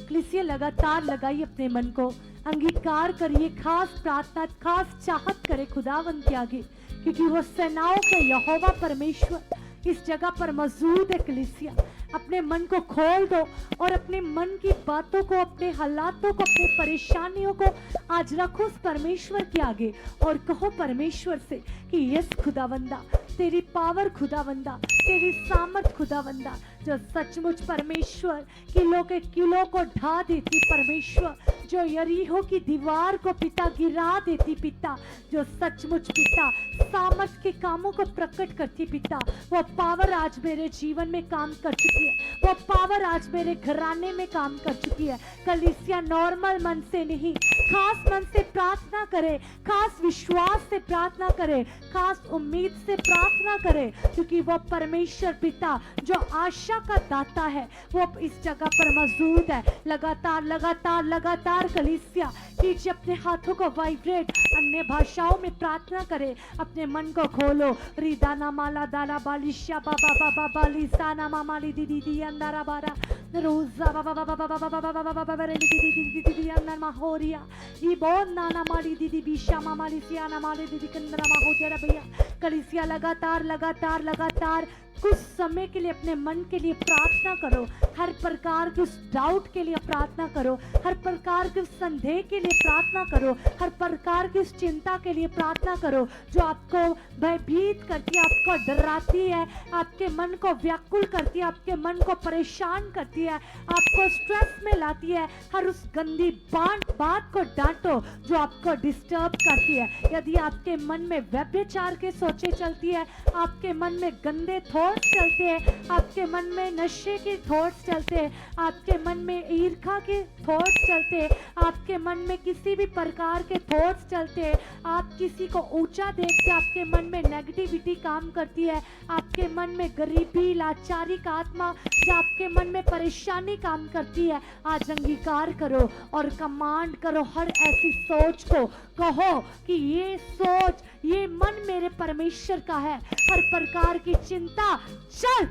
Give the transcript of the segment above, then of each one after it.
कलीसिया लगातार लगाइए अपने मन को, अंगीकार करिए, खास प्रार्थना, खास चाहत करे खुदावंद के आगे, क्योंकि वो सेनाओं के यहोवा परमेश्वर इस जगह पर मौजूद है। कलीसिया अपने मन को खोल दो और अपने मन की बातों को, अपने हालातों को, अपने परेशानियों को आज रखो उस परमेश्वर के आगे और कहो परमेश्वर से कि यस खुदावंदा, तेरी पावर खुदावंदा, तेरी सामर्थ खुदावंदा, जो सचमुच परमेश्वर किलों को ढा देती, परमेश्वर जो यरीहो की दीवार को पिता गिरा देती, पिता जो सचमुच पिता सामर्थ के कामों को प्रकट करती, पिता वो पावर आज मेरे जीवन में काम कर चुकी है, वो पावर आज मेरे घराने में काम कर चुकी है। कलीसिया नॉर्मल मन से नहीं, खास मन से प्रार्थना करे, खास विश्वास से प्रार्थना करे, खास उम्मीद से प्रार्थना करे, क्योंकि वो परमेश्वर पिता जो आशा का दाता है वो इस जगह पर मौजूद है। लगातार लगातार लगातार कलीसिया कीजिए, अपने हाथों को वाइब्रेट, अन्य भाषाओं में प्रार्थना करे, अपने मन को खोलो। रिदाना माला दाला बालिशा बाबा बाबा बालिसाना मामाली दीदी दी अंदरा बारा रोजा बाबा बाबा बाबा बाबा बाबा बाबा रे दीदी दीदी दीदी अंदर माहोरिया ये बहुत नाना माली दीदी बिशा मामाली सियाना माली दीदी कंदरा माहोरिया भैया। कलीसिया लगातार लगातार लगातार कुछ समय के लिए अपने मन के लिए प्रार्थना करो, हर प्रकार के उस डाउट के लिए प्रार्थना करो, हर प्रकार के संदेह के लिए प्रार्थना करो, हर प्रकार की उस चिंता के लिए प्रार्थना करो जो आपको भयभीत करती है, आपको डराती है, आपके मन को व्याकुल करती है, आपके मन को परेशान करती है, आपको स्ट्रेस में लाती है। हर उस गंदी बात को डांटो जो आपको डिस्टर्ब करती है। यदि आपके मन में व्यभिचार के सोचे चलती है, आपके मन में गंदे थॉट्स चलते हैं, आपके मन में नशे के थॉट्स चलते हैं, आपके मन में ईर्ष्या के थॉट्स चलते हैं, आपके मन में किसी भी प्रकार के थॉट्स चलते हैं, आप किसी को ऊंचा देखते, आपके मन में नेगेटिविटी काम करती है, आपके मन में गरीबी लाचारी का आत्मा जो आपके मन में परेशानी काम करती है, आज अंगीकार करो और कमांड करो हर ऐसी सोच को। कहो कि ये सोच, ये मन मेरे परमेश्वर का है। हर प्रकार की चिंता चल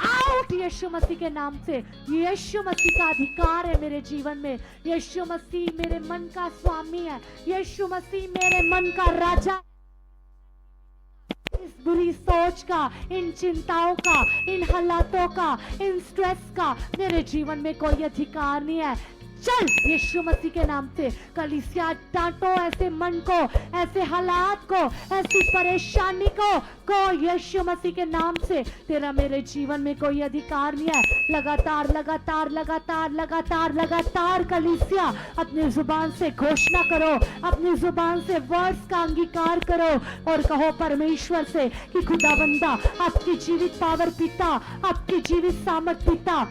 आउट यीशु मसीह के नाम से। यीशु मसीह का अधिकार है मेरे जीवन में, यीशु मसीह मेरे मन का स्वामी है, यीशु मसीह मेरे मन का राजा। इस बुरी सोच का, इन चिंताओं का, इन हालातों का, इन स्ट्रेस का मेरे जीवन में कोई अधिकार नहीं है। चल यीशु मसीह के नाम से। कलीसिया डांटो ऐसे मन को, ऐसे हालात को, ऐसी परेशानी को यीशु मसीह के नाम से। तेरा मेरे जीवन में कोई अधिकार नहीं है। लगातार लगातार लगातार लगातार लगातार कलीसिया अपनी जुबान से घोषणा करो, अपनी जुबान से वर्ड्स का अंगीकार करो और कहो परमेश्वर से कि खुदावंदा आपकी जीवित पावर पिता, आपकी जीवित सामर्थ पिता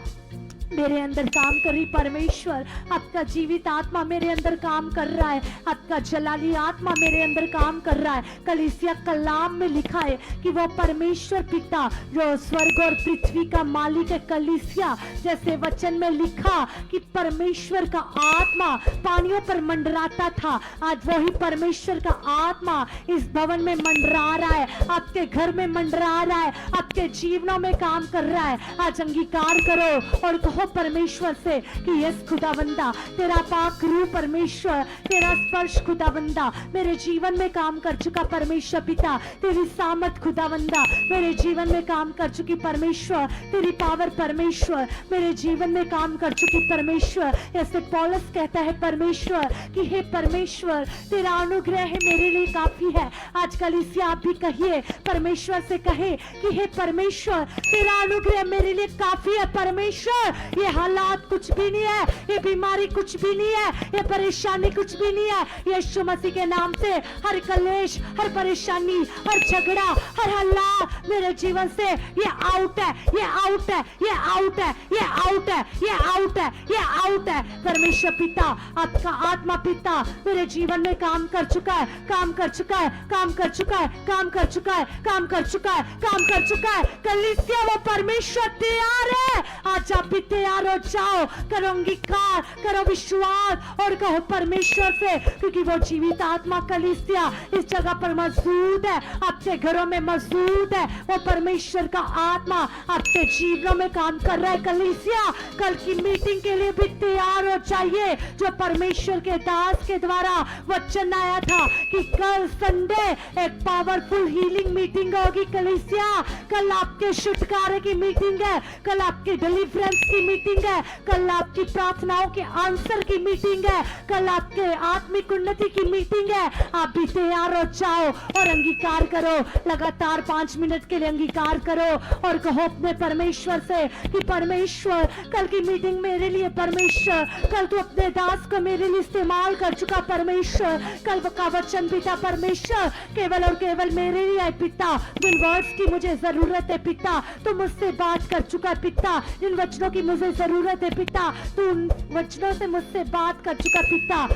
मेरे अंदर काम कर रही। परमेश्वर आपका जीवित आत्मा मेरे अंदर काम कर रहा है, आपका जलाली आत्मा मेरे अंदर काम कर रहा है। कलीसिया कलाम में लिखा है कि वो परमेश्वर पिता जो स्वर्ग और पृथ्वी का मालिक है। कलीसिया जैसे वचन में लिखा कि परमेश्वर का आत्मा पानियों पर मंडराता था, आज वही परमेश्वर का आत्मा इस भवन में मंडरा रहा है, आपके घर में मंडरा रहा है, आपके जीवनों में काम कर रहा है। आज अंगीकार करो और कहो परमेश्वर से कि यस खुदावंदा तेरा पाक रूह परमेश्वर, तेरा स्पर्श खुदावंदा मेरे जीवन में काम कर चुका। परमेश्वर पिता तेरी सामर्थ खुदावंदा मेरे जीवन में काम कर चुकी। परमेश्वर तेरी पावर परमेश्वर मेरे जीवन में काम कर चुकी। परमेश्वर ऐसे पौलुस कहता है परमेश्वर कि हे परमेश्वर तेरा अनुग्रह है मेरे लिए काफी है। आज कलीसिया आप भी कहिए, परमेश्वर से कहे कि हे परमेश्वर तेरा अनुग्रह मेरे लिए काफी है। परमेश्वर ये हालात कुछ भी नहीं है, ये बीमारी कुछ भी नहीं है, ये परेशानी कुछ भी नहीं है। यीशु मसीह के नाम से हर कलेश, हर परेशानी, हर झगड़ा, हर हल्ला मेरे जीवन से ये आउट है, ये आउट है, ये आउट है, ये आउट है, ये आउट है, ये आउट है। परमेश्वर पिता आपका आत्मा पिता मेरे जीवन में काम कर चुका है, काम कर चुका है, काम कर चुका है, काम कर चुका है, काम कर चुका है, काम कर चुका है। कलीसिया वो परमेश्वर तैयार है। आज आप भी तैयार हो जाओ, करो अंगीकार, करो विश्वास और कहो परमेश्वर से, क्योंकि वो जीवित आत्मा कलीसिया इस जगह पर मौजूद है, आपके घरों में मौजूद है। वो परमेश्वर का आत्मा आपके जीवनों में काम कर रहा है। कलीसिया कल की मीटिंग के लिए भी तैयार हो जाइए। जो परमेश्वर के दास के द्वारा वचन आया था कि कल संडे एक पावरफुल हीलिंग मीटिंग होगी कलीसिया, कल आपके छुटकारे की मीटिंग है, कल आपके डिलीवरेंस की मीटिंग है, कल आपकी प्रार्थनाओं के आंसर की मीटिंग है, कल आपके आत्मिक उन्नति की मीटिंग है। आप भी तैयार हो जाओ और अंगीकार करो। लगातार 5 मिनट के लिए अंगीकार करो और कहो अपने परमेश्वर से कि परमेश्वर कल की मीटिंग मेरे लिए, परमेश्वर कल तू अपने दास को मेरे लिए इस्तेमाल कर चुका, परमेश्वर कल का वचन पिता परमेश्वर केवल और केवल मेरे लिए है पिता। जिन वर्ड्स की मुझे जरूरत है पिता तू मुझसे बात कर चुका पिता, जिन वचनों की मुझे जरूरत है पिता तू उन वचनों से मुझसे बात कर चुका पिता।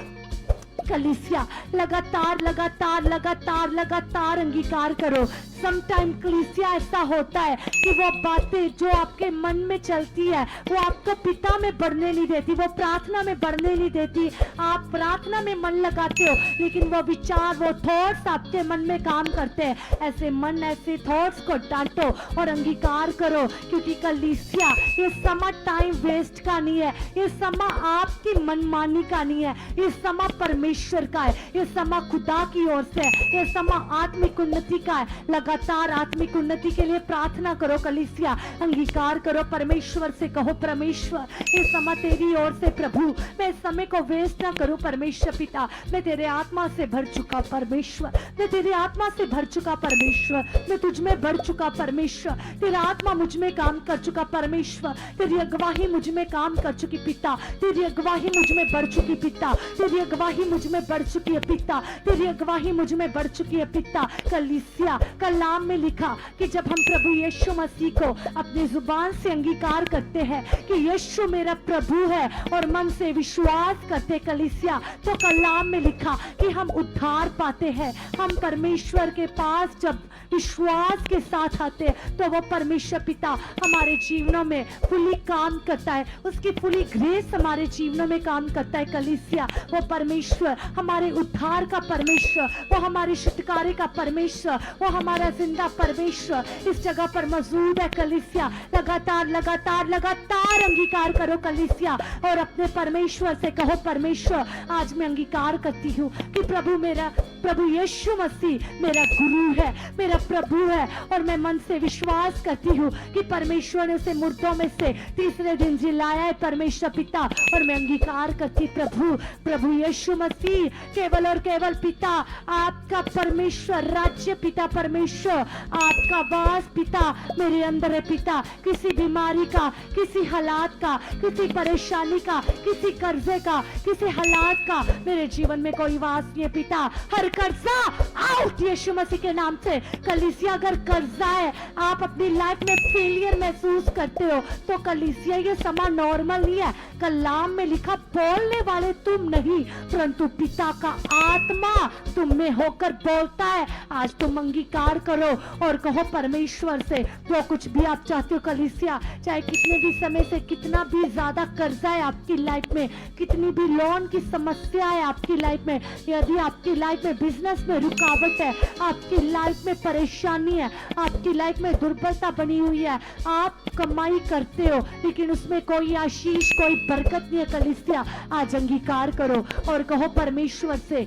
कलीसिया लगातार लगातार लगातार लगातार अंगीकार करो। समटाइम कलीसिया ऐसा होता है कि वो बातें जो आपके मन में चलती है वो आपको पिता में बढ़ने नहीं देती, वो प्रार्थना में बढ़ने नहीं देती। आप प्रार्थना में मन लगाते हो लेकिन वो विचार, वो थॉट्स आपके मन में काम करते हैं। ऐसे मन, ऐसे थॉट्स को डांटो और अंगीकार करो, क्योंकि कलीसिया ये समय टाइम वेस्ट का नहीं है, ये समय आपकी मनमानी का नहीं है, ये समय परमेश्वर का है, ये समय खुदा की ओर से है, ये समय आत्मिक उन्नति का है। लगातार आत्मिक उन्नति के लिए प्रार्थना करो कलीसिया, अंगीकार करो परमेश्वर से, कहो परमेश्वर ये समय तेरी ओर से प्रभु, मैं इस समय को वेस्ट ना करूं परमेश्वर पिता, मैं तेरे आत्मा से भर चुका परमेश्वर, मैं तेरी आत्मा से भर चुका परमेश्वर, मैं तुझ में भर चुका परमेश्वर, तेरा आत्मा मुझ में काम कर चुका परमेश्वर, तेरी अगवाही मुझ में काम कर चुकी पिता, तेरी अगवाही मुझ में बढ़ चुकी पिता, तेरी अगवाही मुझ में बढ़ चुकी है पिता, तेरी अगवाही मुझ में बढ़ चुकी है पिता। कलीसिया कलाम में लिखा कि जब हम प्रभु यीशु मसीह को अपनी जुबान से अंगीकार करते हैं कि यीशु मेरा प्रभु है और मन से विश्वास करते कलीसिया, तो कलाम में लिखा कि हम उद्धार पाते हैं। हम परमेश्वर के पास जब विश्वास के साथ आते हैं तो वो परमेश्वर पिता हमारे जीवनों में फुली काम करता है, उसकी फुली ग्रेस हमारे जीवनों में काम करता है कलीसिया। वो परमेश्वर हमारे उद्धार का परमेश्वर, वो हमारे छुटकारे का परमेश्वर, वो हमारा जिंदा परमेश्वर इस जगह पर मौजूद है कलीसिया। लगातार लगातार लगातार अंगीकार करो कलीसिया और अपने परमेश्वर से कहो परमेश्वर आज मैं अंगीकार करती हूँ कि प्रभु यीशु मसीह मेरा गुरु है, मेरा प्रभु है, और मैं मन से विश्वास करती हूँ कि परमेश्वर ने उसे मुर्दों में से तीसरे दिन जिलाया है परमेश्वर पिता। और मैं अंगीकार करती प्रभु यीशु मसीह केवल और केवल पिता आपका परमेश्वर राज्य पिता परमेश्वर, आपका वास पिता मेरे अंदर है पिता। किसी बीमारी का, किसी हालात का, किसी परेशानी का, किसी कर्जे का, किसी हालात का मेरे जीवन में कोई वास नहीं है पिता। हर कर्जा आउट यीशु मसीह के नाम से। कलीसिया अगर कर्जा है, आप अपनी लाइफ में फेलियर महसूस करते हो तो कलीसिया ये समा नॉर्मल नहीं है। कलाम में लिखा बोलने वाले तुम नहीं परंतु पिता का आत्मा तुम में होकर बोलता है। आज तुम अंगीकार करो और कहो परमेश्वर से जो कुछ भी आप चाहते हो कलीसिया, चाहे कितने भी समय से कितना भी ज्यादा कर्जा है आपकी लाइफ में, कितनी भी लोन की समस्या है आपकी लाइफ में, यदि आपकी लाइफ में बिजनेस में रुकावट है, आपकी लाइफ में परेशानी है, आपकी लाइफ में दुर्बलता बनी हुई है, आप कमाई करते हो लेकिन उसमें कोई आशीष, कोई बरकत नहीं है कलीसिया, आज अंगीकार करो और कहो परमेश्वर से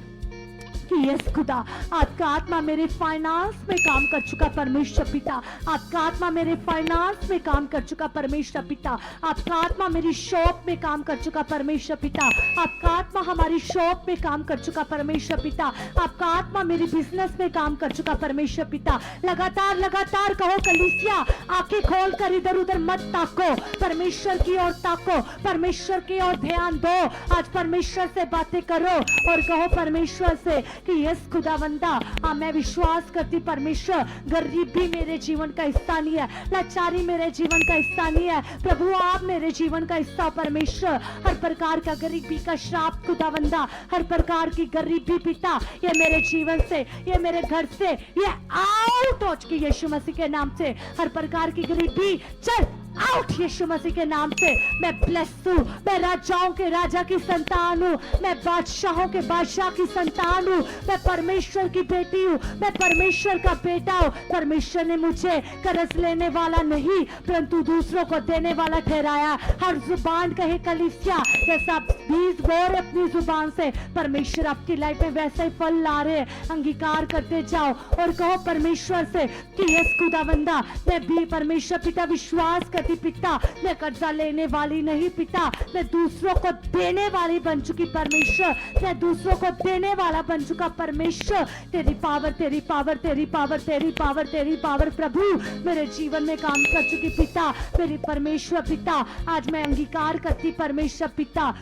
कि यस खुदा आपका आत्मा मेरे फाइनेंस में काम कर चुका परमेश्वर पिता, आपका आत्मा मेरे फाइनेंस में काम कर चुका परमेश्वर पिता, आपका आत्मा मेरी शॉप में काम कर चुका परमेश्वर पिता, आपका आत्मा हमारी शॉप में काम कर चुका परमेश्वर पिता, आपका आत्मा मेरी बिजनेस में काम कर चुका परमेश्वर पिता। लगातार लगातार कहो कलीसिया, आंखें खोल कर इधर उधर मत ताको, परमेश्वर की ओर ताको, परमेश्वर की ओर ध्यान दो। आज परमेश्वर से बातें करो और कहो परमेश्वर से कि यस खुदावंदा मैं विश्वास करती परमेश्वर गरीबी मेरे जीवन का हिस्सा नहीं है, लाचारी मेरे जीवन का हिस्सा नहीं है प्रभु, आप मेरे जीवन का हिस्सा परमेश्वर। हर प्रकार का गरीबी का श्राप खुदावंदा, हर प्रकार की गरीबी पिता ये मेरे जीवन से, ये मेरे घर से ये आउट हो चुकी यीशु मसीह के नाम से। हर प्रकार की गरीबी चल आउट यीशु मसीह के नाम से। मैं ब्लेस हूँ, मैं राजाओं के राजा की संतान हूँ, मैं बादशाहों के बादशाह की संतान हूँ, मैं परमेश्वर की बेटी हूँ, मैं परमेश्वर का बेटा हूँ। परमेश्वर ने मुझे कर्ज लेने वाला नहीं परंतु दूसरों को देने वाला ठहराया। हर जुबान कहे कलीसिया, जैसा आप बीज बो रहे अपनी जुबान से, परमेश्वर आपकी लाइफ में वैसे ही फल ला रहे हैं। अंगीकार करते जाओ और कहो परमेश्वर से कि यस खुदावंदा, मैं भी परमेश्वर पिता विश्वास करती पिता, मैं कर्जा लेने वाली नहीं पिता, मैं दूसरों को देने वाली बन चुकी परमेश्वर, मैं दूसरों को देने वाला बन चुका परमेश्वर। तेरी पावर, तेरी पावर, तेरी पावर, तेरी पावर, तेरी पावर प्रभु मेरे जीवन में काम कर चुकी पिता, मेरी परमेश्वर पिता। आज मैं अंगीकार करती परमेश्वर पिता।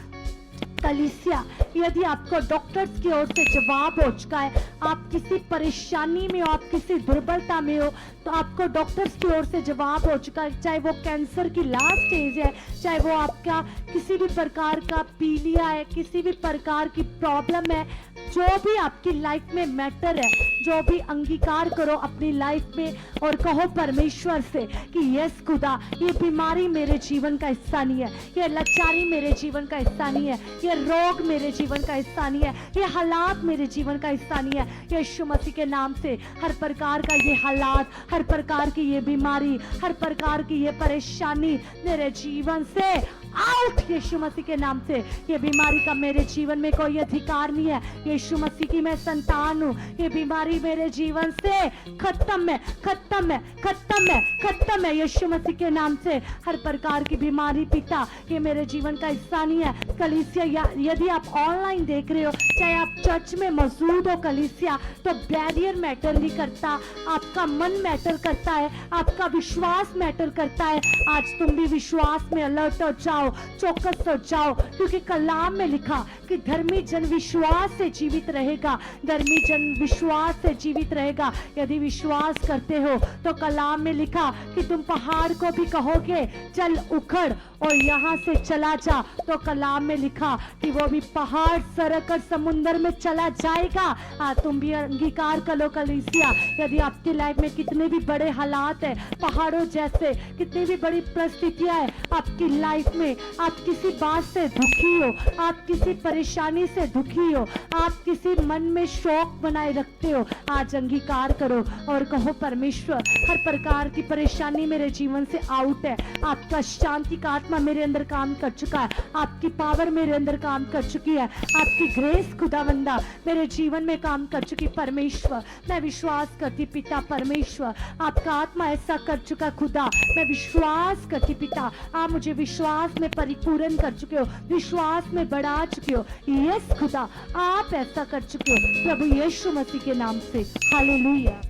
कलीसिया, यदि आपको डॉक्टर्स की ओर से जवाब हो चुका है, आप किसी परेशानी में हो, आप किसी दुर्बलता में हो, तो आपको डॉक्टर्स की ओर से जवाब हो चुका है, चाहे वो कैंसर की लास्ट स्टेज है, चाहे वो आपका किसी भी प्रकार का पीलिया है, किसी भी प्रकार की प्रॉब्लम है, जो भी आपकी लाइफ में मैटर है, जो भी अंगीकार करो अपनी लाइफ में और कहो परमेश्वर से कि यस खुदा, ये बीमारी मेरे जीवन का हिस्सा नहीं है, ये लाचारी मेरे जीवन का हिस्सा नहीं है, ये रोग मेरे जीवन का हिस्सा नहीं है, ये हालात मेरे जीवन का हिस्सा नहीं है। यीशु मसीह के नाम से हर प्रकार का ये हालात, हर प्रकार की ये बीमारी, हर प्रकार की ये परेशानी मेरे जीवन से आउट यीशु मसीह के नाम से। ये बीमारी का मेरे जीवन में कोई अधिकार नहीं है। यीशु मसीह की मैं संतान हूँ। ये बीमारी मेरे जीवन से खत्म है, खत्म है, खत्म है, खत्म है यीशु मसीह के नाम से। हर प्रकार की बीमारी पिता, ये मेरे जीवन का हिस्सा नहीं है। कलीसिया, यदि आप ऑनलाइन देख रहे हो, चाहे आप चर्च में मौजूद हो कलीसिया, तो बैरियर मैटर नहीं करता, आपका मन मैटर करता है, आपका विश्वास मैटर करता है। आज तुम भी विश्वास में अलर्ट हो जाओ, चौकस हो जाओ, क्योंकि कलाम में लिखा कि धर्मी जन विश्वास से जीवित रहेगा, धर्मी जन विश्वास से जीवित रहेगा। यदि विश्वास करते हो तो कलाम में लिखा कि तुम पहाड़ को भी कहोगे चल उखड़ और यहाँ से चला जा, तो कलाम में लिखा कि वो भी पहाड़ सरक कर समुंदर में चला जाएगा। तुम भी अंगीकार करो कलीसिया, यदि आपकी लाइफ में कितने भी बड़े हालात है, पहाड़ों जैसे कितनी भी बड़ी परिस्थितियां है आपकी लाइफ में, आप किसी बात से दुखी हो, आप किसी परेशानी से दुखी हो, आप किसी मन में शौक बनाए रखते हो, आज अंगीकार करो और कहो परमेश्वर, हर प्रकार की परेशानी मेरे जीवन से आउट है। आपका शांति का आत्मा मेरे अंदर काम कर चुका है, आपकी पावर मेरे अंदर काम कर चुकी है, आपकी ग्रेस खुदावंदा मेरे जीवन में काम कर चुकी। परमेश्वर, मैं विश्वास करती पिता परमेश्वर, आपका आत्मा ऐसा कर चुका खुदा, मैं विश्वास करती पिता, आप मुझे विश्वास में परिपूर्ण कर चुके हो, विश्वास में बढ़ा चुके हो। यस खुदा, आप ऐसा कर चुके हो प्रभु यीशु मसीह के नाम से। हालेलुया।